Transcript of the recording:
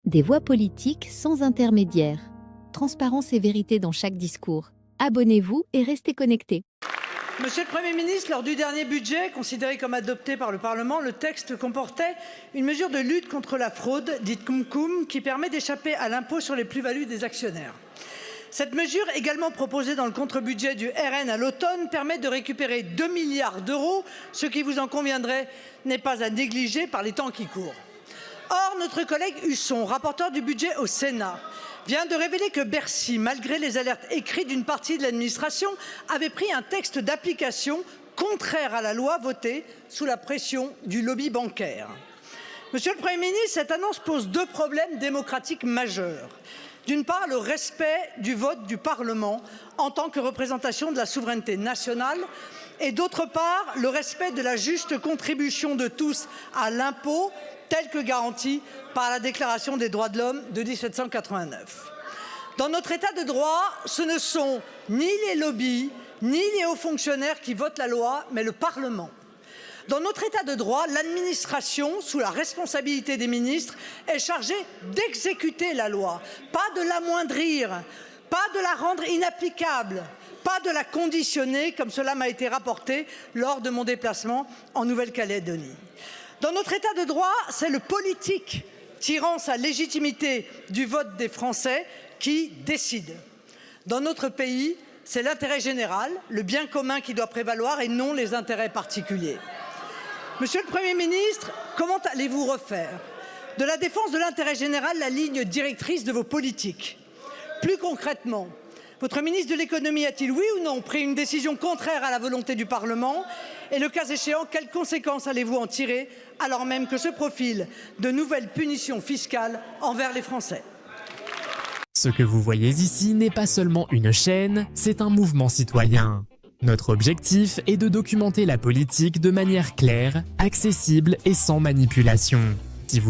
Des voix politiques sans intermédiaire. Transparence et vérité dans chaque discours. Abonnez-vous et restez connectés. Monsieur le Premier ministre, lors du dernier budget, considéré comme adopté par le Parlement, le texte comportait une mesure de lutte contre la fraude, dite Cumcum, qui permet d'échapper à l'impôt sur les plus-values des actionnaires. Cette mesure, également proposée dans le contre-budget du RN à l'automne, permet de récupérer 2 milliards d'euros, ce qui, vous en conviendrez, n'est pas à négliger par les temps qui courent. Or, notre collègue Husson, rapporteur du budget au Sénat, vient de révéler que Bercy, malgré les alertes écrites d'une partie de l'administration, avait pris un texte d'application contraire à la loi votée sous la pression du lobby bancaire. Monsieur le Premier ministre, cette annonce pose 2 problèmes démocratiques majeurs. D'une part, le respect du vote du Parlement en tant que représentation de la souveraineté nationale et d'autre part, le respect de la juste contribution de tous à l'impôt tel que garanti par la Déclaration des droits de l'homme de 1789. Dans notre État de droit, ce ne sont ni les lobbies, ni les hauts fonctionnaires qui votent la loi, mais le Parlement. Dans notre État de droit, l'administration, sous la responsabilité des ministres, est chargée d'exécuter la loi, pas de l'amoindrir, pas de la rendre inapplicable, pas de la conditionner, comme cela m'a été rapporté lors de mon déplacement en Nouvelle-Calédonie. Dans notre État de droit, c'est le politique, tirant sa légitimité du vote des Français, qui décide. Dans notre pays, c'est l'intérêt général, le bien commun qui doit prévaloir et non les intérêts particuliers. Monsieur le Premier ministre, comment allez-vous refaire de la défense de l'intérêt général la ligne directrice de vos politiques? Plus concrètement, votre ministre de l'économie a-t-il, oui ou non, pris une décision contraire à la volonté du Parlement? Et le cas échéant, quelles conséquences allez-vous en tirer alors même que se profilent de nouvelles punitions fiscales envers les Français? Ce que vous voyez ici n'est pas seulement une chaîne, c'est un mouvement citoyen. Notre objectif est de documenter la politique de manière claire, accessible et sans manipulation. Si vous